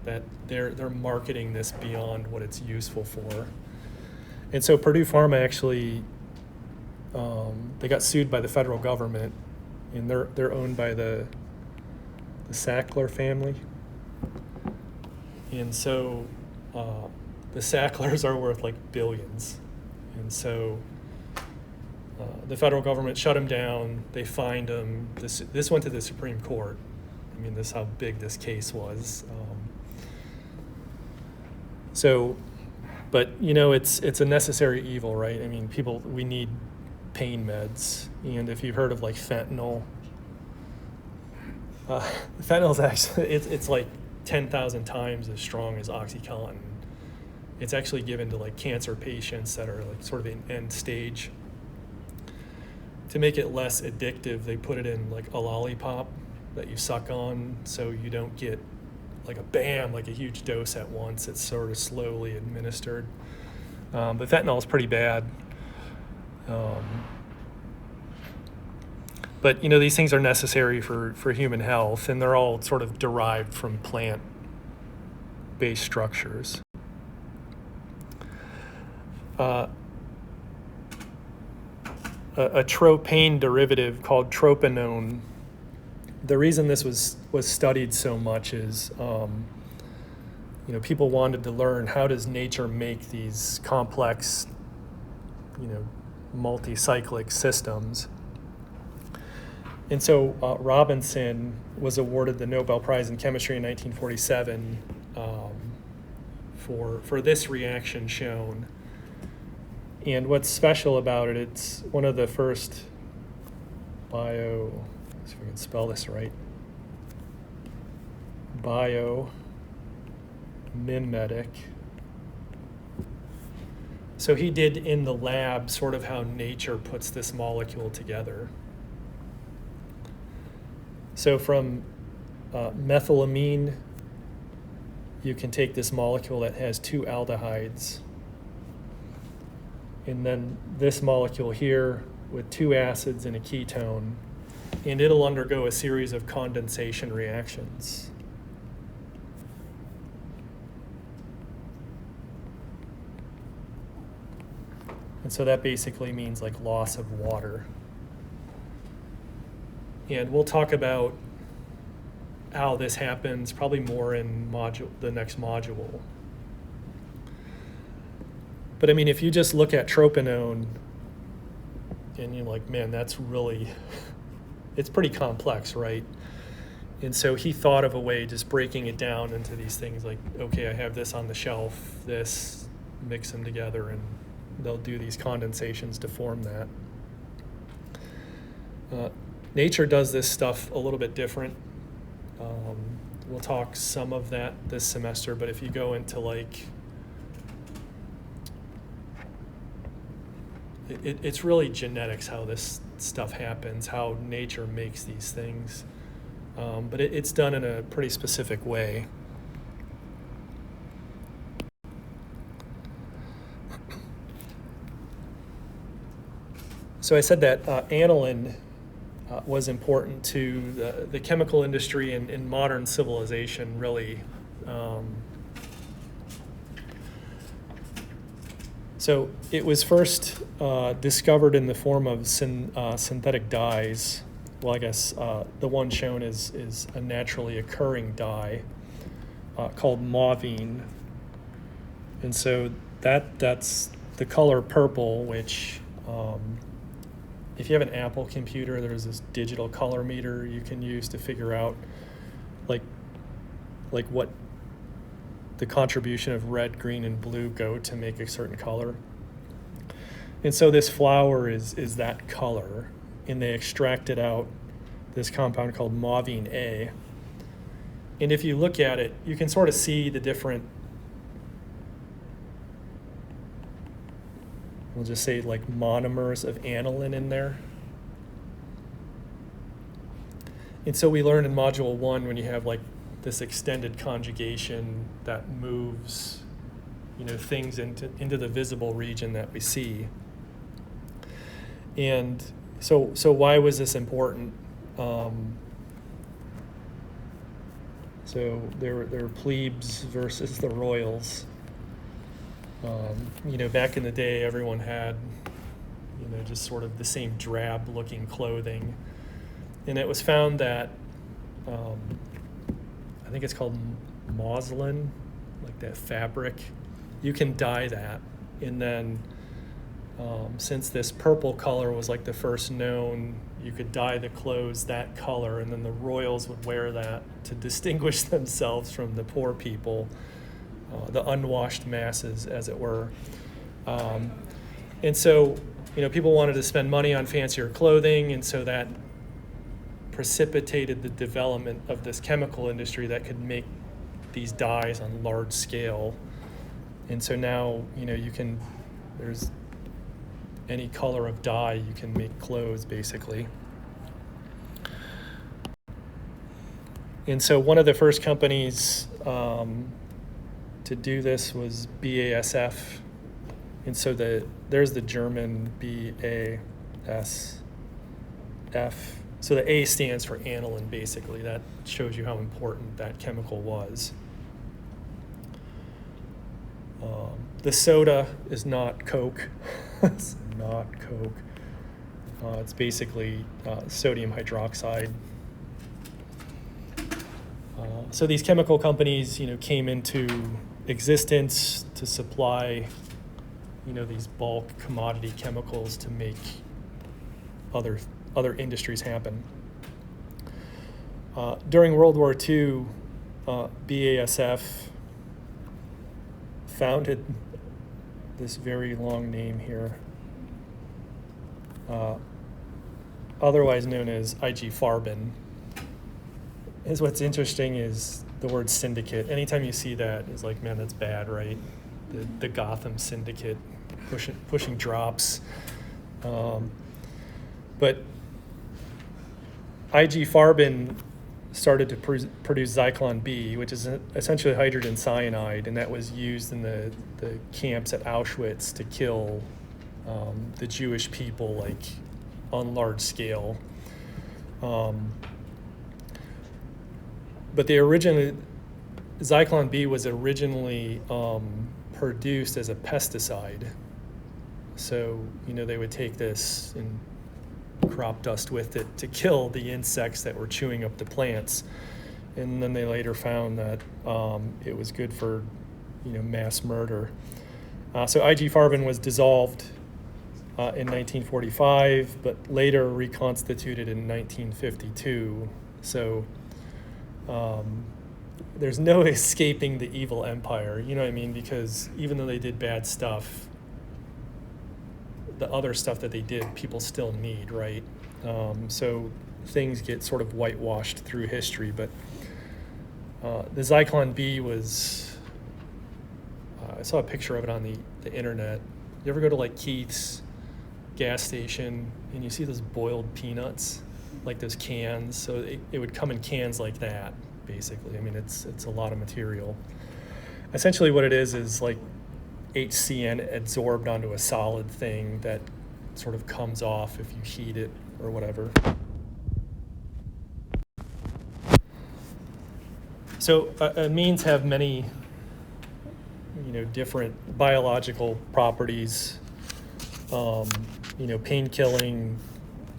that they're marketing this beyond what it's useful for. And so Purdue Pharma actually, they got sued by the federal government, and they're owned by the Sackler family. And so the Sacklers are worth like billions. And so the federal government shut them down. They fined them. This went to the Supreme Court. I mean, this is how big this case was. But it's a necessary evil, right? I mean, we need pain meds. And if you've heard of like fentanyl, fentanyl is actually, it's like 10,000 times as strong as OxyContin. It's actually given to like cancer patients that are like sort of in end stage. To make it less addictive, they put it in like a lollipop that you suck on, so you don't get like a huge dose at once. It's sort of slowly administered. But fentanyl is pretty bad. But these things are necessary for human health, and they're all sort of derived from plant-based structures. A tropane derivative called tropinone. The reason this was studied so much is, people wanted to learn, how does nature make these complex, multi-cyclic systems. And so Robinson was awarded the Nobel Prize in Chemistry in 1947 for this reaction shown. And what's special about it, it's one of the first let's see if I can spell this right, biomimetic. So he did in the lab sort of how nature puts this molecule together. So from methylamine, you can take this molecule that has two aldehydes, and then this molecule here with two acids and a ketone, and it'll undergo a series of condensation reactions. And so that basically means like loss of water. And we'll talk about how this happens probably more in the next module. But I mean, if you just look at tropinone and you're like, man, that's really, it's pretty complex, right? And so he thought of a way just breaking it down into these things like, okay, I have this on the shelf, this, mix them together, and they'll do these condensations to form that. Nature does this stuff a little bit different. We'll talk some of that this semester, but if you go into like, it's really genetics how this stuff happens, how nature makes these things. But it's done in a pretty specific way. So I said that aniline was important to the chemical industry and modern civilization, really. So it was first discovered in the form of synthetic dyes, well, I guess the one shown is a naturally occurring dye called mauvine. And so that's the color purple, which if you have an Apple computer, there's this digital color meter you can use to figure out like what the contribution of red, green, and blue go to make a certain color. And so this flower is that color, and they extracted out this compound called mauvine A. And if you look at it, you can sort of see the different, we'll just say like monomers of aniline in there. And so we learned in module 1, when you have like this extended conjugation that moves, things into the visible region that we see. And so why was this important? So there were plebes versus the royals. Back in the day, everyone had, just sort of the same drab-looking clothing. And it was found that, I think it's called muslin, like that fabric. You can dye that. And then since this purple color was like the first known, you could dye the clothes that color, and then the royals would wear that to distinguish themselves from the poor people, the unwashed masses, as it were. And so, people wanted to spend money on fancier clothing, and so that precipitated the development of this chemical industry that could make these dyes on large scale. And so now, there's any color of dye, you can make clothes, basically. And so one of the first companies to do this was BASF. And so there's the German BASF. So the A stands for aniline, basically. That shows you how important that chemical was. The soda is not Coke. It's not Coke. It's basically sodium hydroxide. So these chemical companies, came into existence to supply, these bulk commodity chemicals to make other industries happen. During World War II, BASF founded this very long name here, otherwise known as IG Farben. Is what's interesting is the word syndicate. Anytime you see that, it's like, man, that's bad, right? The Gotham Syndicate pushing drops. But IG Farben started to produce Zyklon B, which is essentially hydrogen cyanide, and that was used in the camps at Auschwitz to kill the Jewish people, like on large scale. But Zyklon B was originally produced as a pesticide. So, they would take this and crop dust with it to kill the insects that were chewing up the plants. And then they later found that it was good for, mass murder. So IG Farben was dissolved in 1945, but later reconstituted in 1952. So there's no escaping the evil empire, you know what I mean? Because even though they did bad stuff, the other stuff that they did, people still need, right? So things get sort of whitewashed through history, but the Zyklon B was, I saw a picture of it on the internet. You ever go to like Keith's gas station and you see those boiled peanuts, like those cans? So it would come in cans like that, basically. I mean, it's a lot of material. Essentially what it is like HCN adsorbed onto a solid thing that sort of comes off if you heat it or whatever. So amines have many, different biological properties. Pain killing,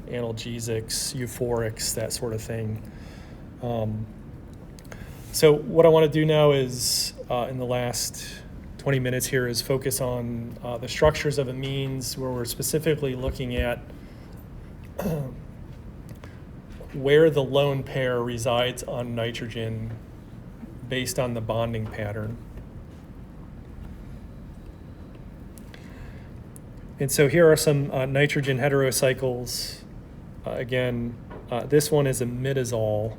analgesics, euphorics, that sort of thing. So what I want to do now is, in the last 20 minutes here, is focus on the structures of amines, where we're specifically looking at where the lone pair resides on nitrogen based on the bonding pattern. And so here are some nitrogen heterocycles. Again, this one is imidazole,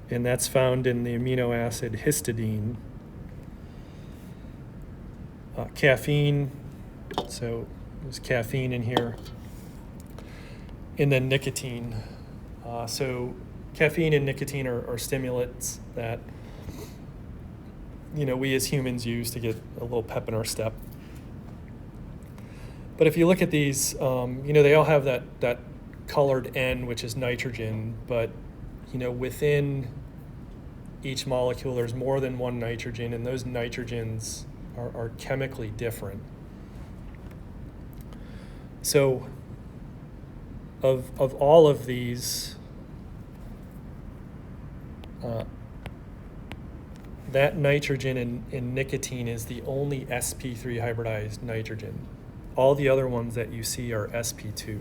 and that's found in the amino acid histidine. Caffeine, so there's caffeine in here. And then nicotine. So caffeine and nicotine are stimulants that, we as humans use to get a little pep in our step. But if you look at these, they all have that colored N, which is nitrogen, but, within each molecule, there's more than one nitrogen, and those nitrogens are chemically different. So of all of these, that nitrogen in nicotine is the only sp3 hybridized nitrogen. All the other ones that you see are sp2.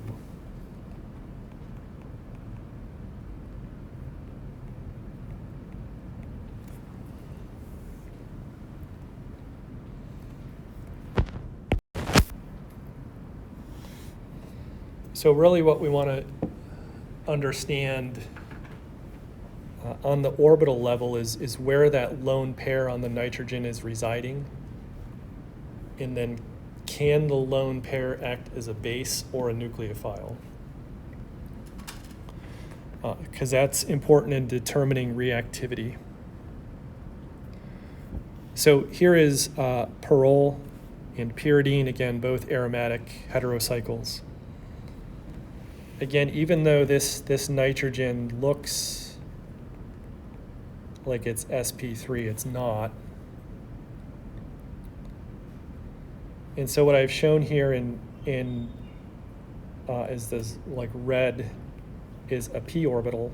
So really what we want to understand on the orbital level is where that lone pair on the nitrogen is residing, and then can the lone pair act as a base or a nucleophile? Because that's important in determining reactivity. So here is pyrrole and pyridine, again, both aromatic heterocycles. Again, even though this nitrogen looks like it's sp3, it's not. And so what I've shown here in is this like red is a p orbital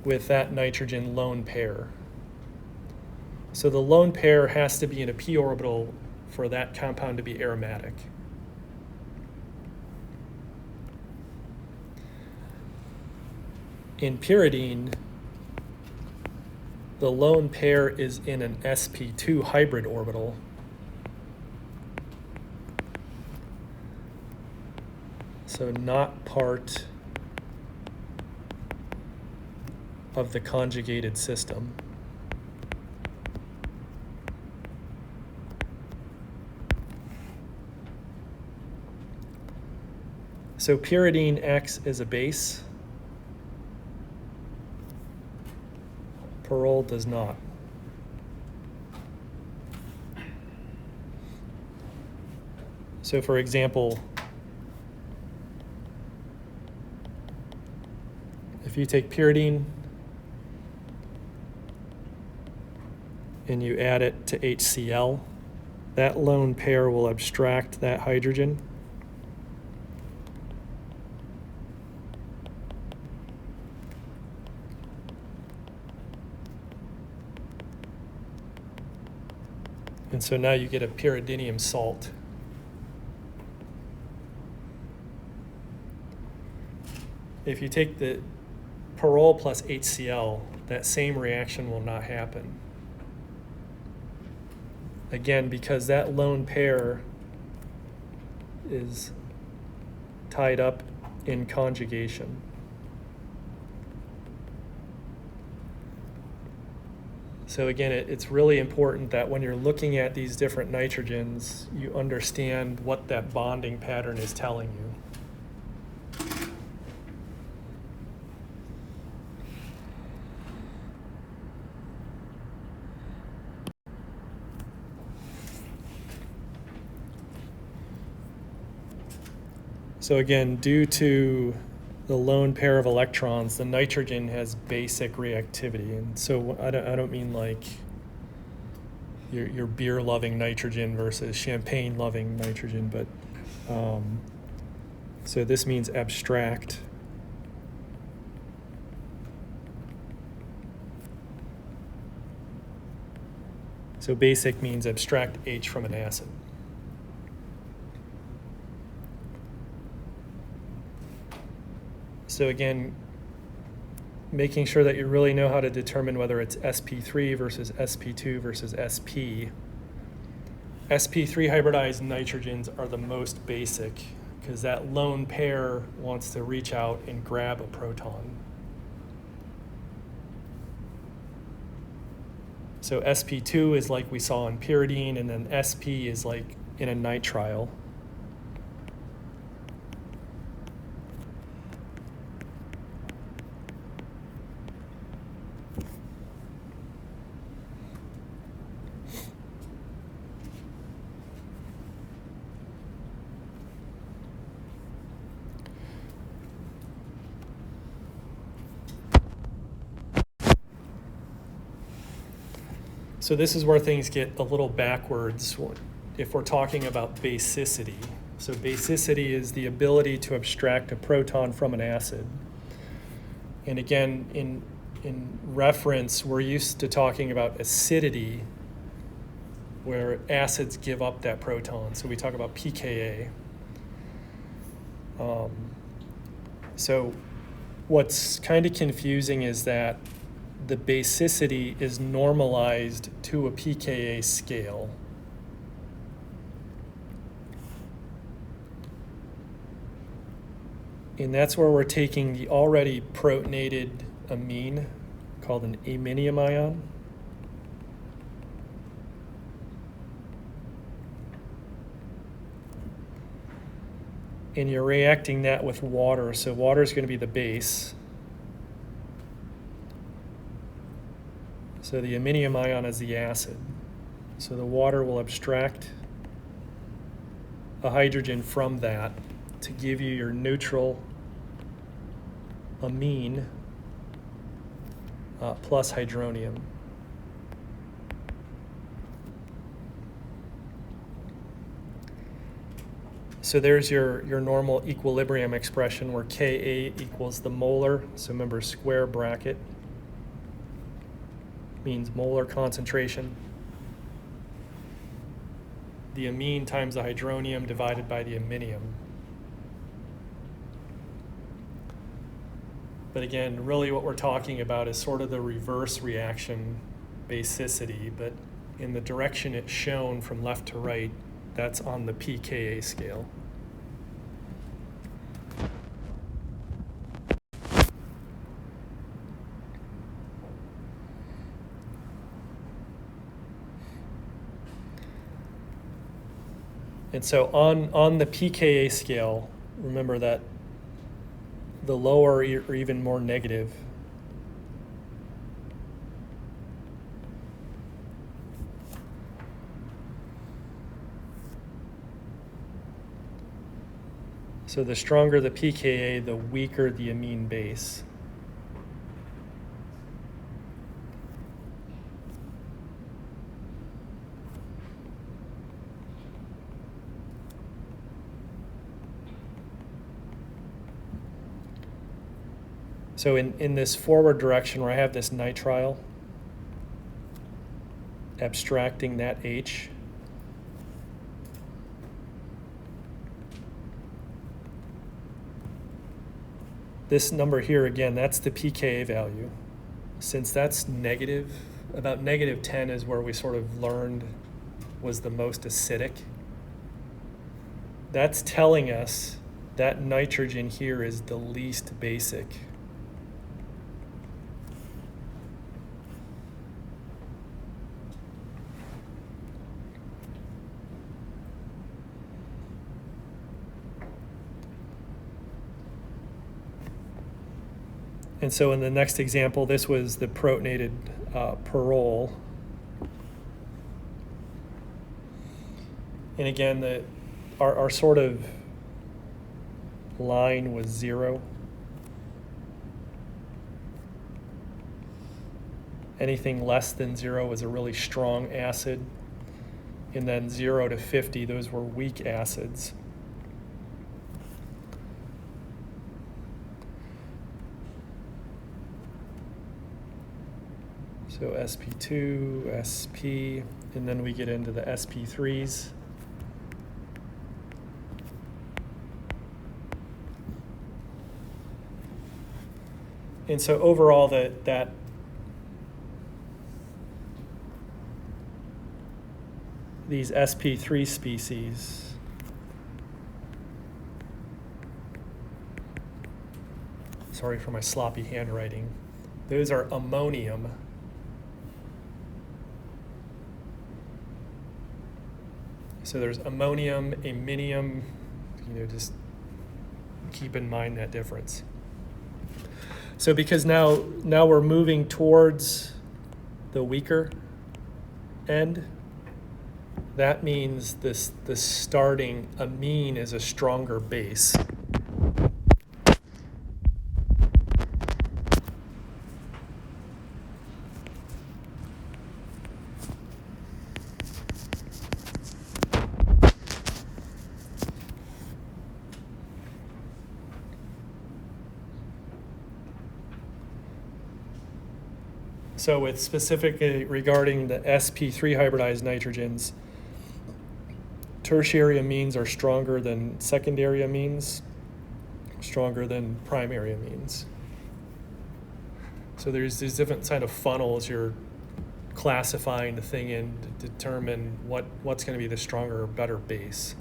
with that nitrogen lone pair. So the lone pair has to be in a p orbital for that compound to be aromatic. In pyridine, the lone pair is in an sp2 hybrid orbital. So not part of the conjugated system. So pyridine acts as a base. Pyrrole does not. So for example, if you take pyridine and you add it to HCl, that lone pair will abstract that hydrogen. And so now you get a pyridinium salt. If you take the pyrrole plus HCl, that same reaction will not happen. Again, because that lone pair is tied up in conjugation. So again, it's really important that when you're looking at these different nitrogens, you understand what that bonding pattern is telling you. So again, due to the lone pair of electrons, the nitrogen has basic reactivity. And so I don't mean like your beer-loving nitrogen versus champagne-loving nitrogen, but So this means abstract. So basic means abstract H from an acid. So again, making sure that you really know how to determine whether it's sp3 versus sp2 versus sp. sp3 hybridized nitrogens are the most basic because that lone pair wants to reach out and grab a proton. So sp2 is like we saw in pyridine, and then sp is like in a nitrile. So this is where things get a little backwards if we're talking about basicity. So basicity is the ability to abstract a proton from an acid. And again, in reference, we're used to talking about acidity, where acids give up that proton. So we talk about pKa. So what's kind of confusing is that the basicity is normalized to a pKa scale. And that's where we're taking the already protonated amine, called an iminium ion, and you're reacting that with water. So water is going to be the base. So the iminium ion is the acid. So the water will abstract a hydrogen from that to give you your neutral amine plus hydronium. So there's your normal equilibrium expression where Ka equals the molar. So remember, square bracket means molar concentration. The amine times the hydronium divided by the iminium. But again, really what we're talking about is sort of the reverse reaction basicity, but in the direction it's shown from left to right, that's on the pKa scale. And so on the pKa scale, remember that the lower or even more negative, so the stronger the pKa, the weaker the amine base. So in this forward direction where I have this nitrile, abstracting that H, this number here, again, that's the pKa value. Since that's negative, about -10 is where we sort of learned was the most acidic. That's telling us that nitrogen here is the least basic. And so in the next example, this was the protonated pyrrole. And again, our sort of line was 0. Anything less than 0 was a really strong acid. And then 0 to 50, those were weak acids. So sp2, sp, and then we get into the sp3s. And so overall, these sp3 species sorry for my sloppy handwriting, those are ammonium. So there's ammonium, aminium, just keep in mind that difference. So because now we're moving towards the weaker end, that means the starting amine is a stronger base. So with specifically regarding the sp3 hybridized nitrogens, tertiary amines are stronger than secondary amines, stronger than primary amines. So there's these different kind of funnels you're classifying the thing in to determine what's going to be the stronger or better base.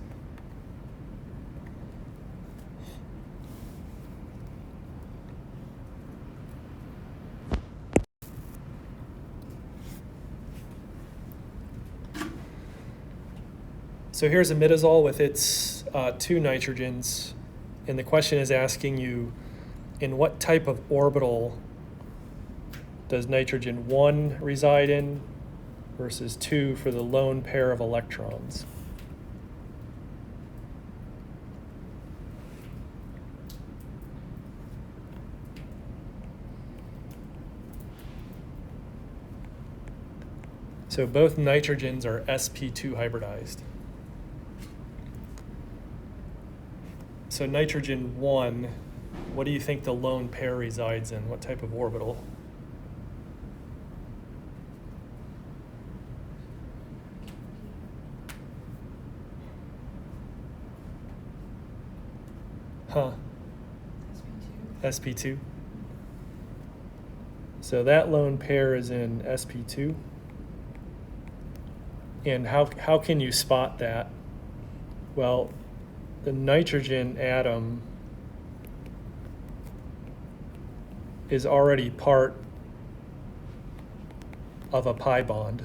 So here's imidazole with its 2 nitrogens, and the question is asking you, in what type of orbital does nitrogen 1 reside in versus 2 for the lone pair of electrons? So both nitrogens are sp2 hybridized. So nitrogen 1, what do you think the lone pair resides in? What type of orbital? Huh? sp2. So that lone pair is in sp2. And how can you spot that? Well, the nitrogen atom is already part of a pi bond.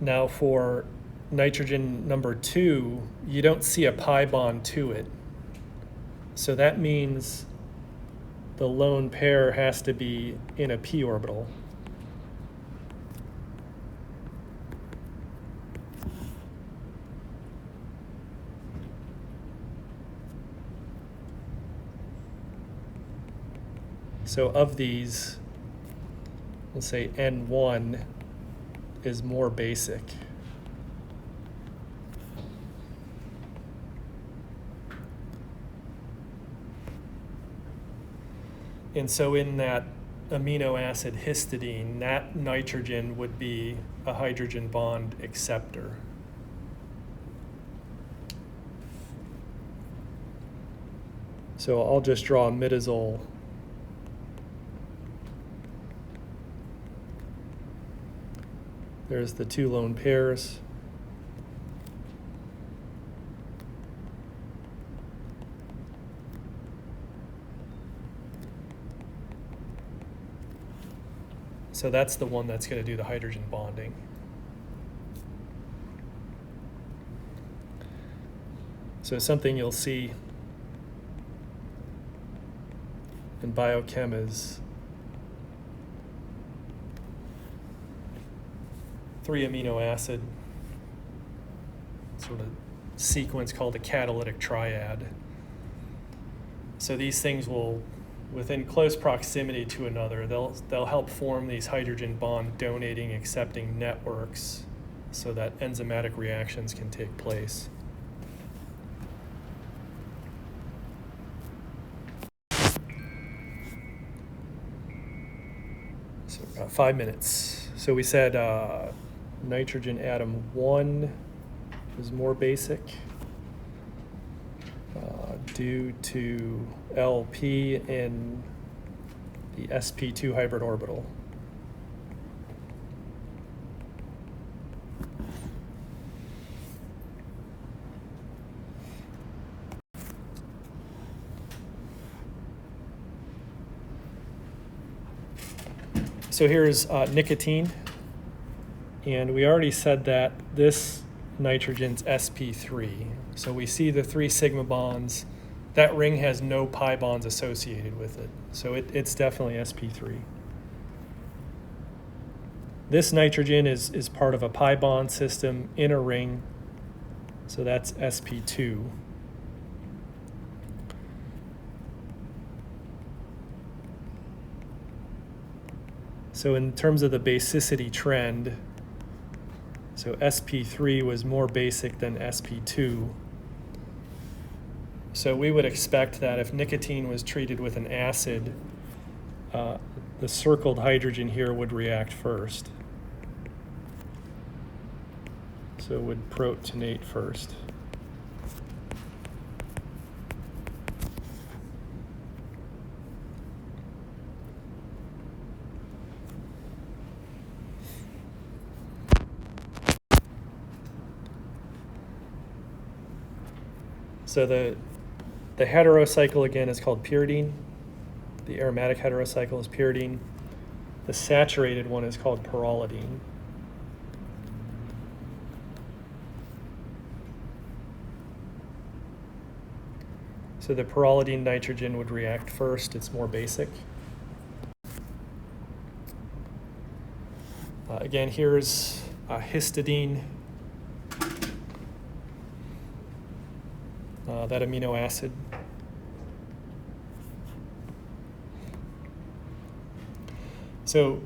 Now for nitrogen number 2, you don't see a pi bond to it. So that means the lone pair has to be in a p orbital. So of these, we'll say N1 is more basic. And so in that amino acid histidine, that nitrogen would be a hydrogen bond acceptor. So I'll just draw imidazole. There's the 2 lone pairs. So that's the one that's going to do the hydrogen bonding. So something you'll see in biochem is 3 amino acid sort of sequence called a catalytic triad. So these things will, within close proximity to another, they'll help form these hydrogen bond donating accepting networks so that enzymatic reactions can take place. So 5 minutes. So we said nitrogen atom 1 is more basic due to LP in the sp2 hybrid orbital. So here's nicotine, and we already said that this nitrogen's sp3. So we see the 3 sigma bonds. That ring has no pi bonds associated with it, so it's definitely sp3. This nitrogen is part of a pi bond system in a ring, so that's sp2. So in terms of the basicity trend, so sp3 was more basic than sp2. So we would expect that if nicotine was treated with an acid, the circled hydrogen here would react first. So it would protonate first. So the heterocycle again is called pyridine. The aromatic heterocycle is pyridine. The saturated one is called pyrrolidine. So the pyrrolidine nitrogen would react first. It's more basic. Again, here's histidine. That amino acid. So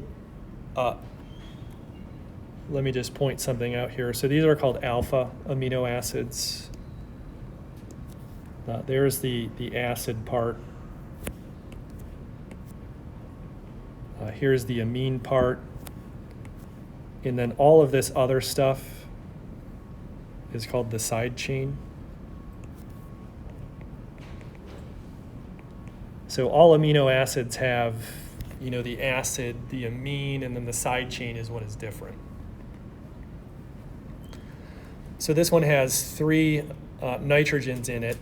let me just point something out here. So these are called alpha amino acids. There's the acid part. Here's the amine part. And then all of this other stuff is called the side chain. So all amino acids have, the acid, the amine, and then the side chain is what is different. So this one has 3 nitrogens in it.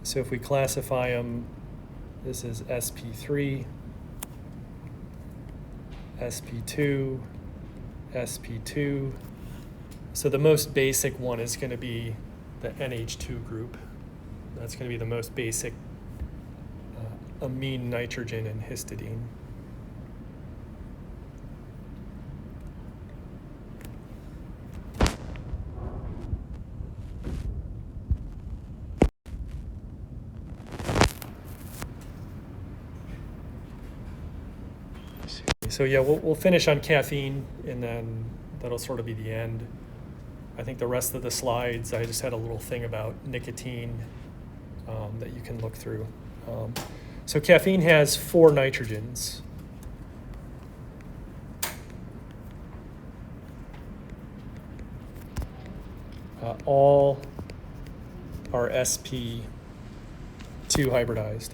So if we classify them, this is sp3, sp2, sp2. So the most basic one is going to be the NH2 group. That's going to be the most basic amine nitrogen in histidine. So yeah, we'll finish on caffeine, and then that'll sort of be the end. I think the rest of the slides, I just had a little thing about nicotine that you can look through. So caffeine has 4 nitrogens. All are sp2 hybridized.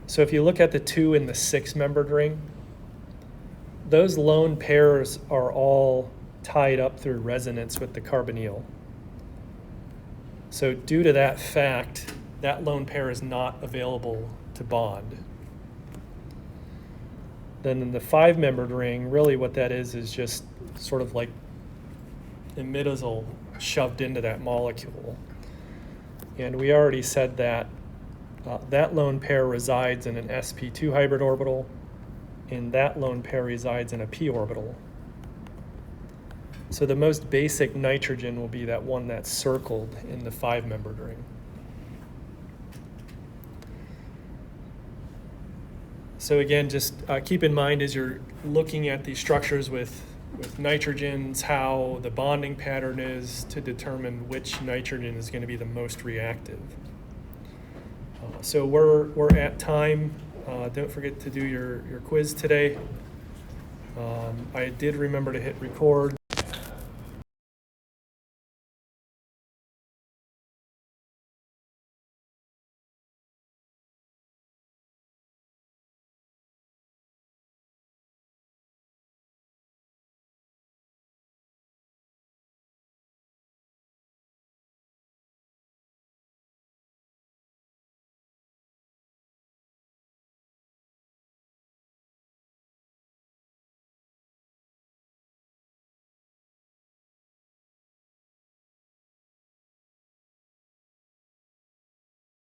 So if you look at the 2 and the 6-membered ring, those lone pairs are all tied up through resonance with the carbonyl. So due to that fact, that lone pair is not available to bond. Then in the 5-membered ring, really what that is just sort of like imidazole shoved into that molecule. And we already said that that lone pair resides in an sp2 hybrid orbital, and that lone pair resides in a p orbital. So the most basic nitrogen will be that one that's circled in the 5-membered ring. So again, just keep in mind as you're looking at these structures with with nitrogens, how the bonding pattern is to determine which nitrogen is going to be the most reactive. So we're at time. Don't forget to do your quiz today. I did remember to hit record.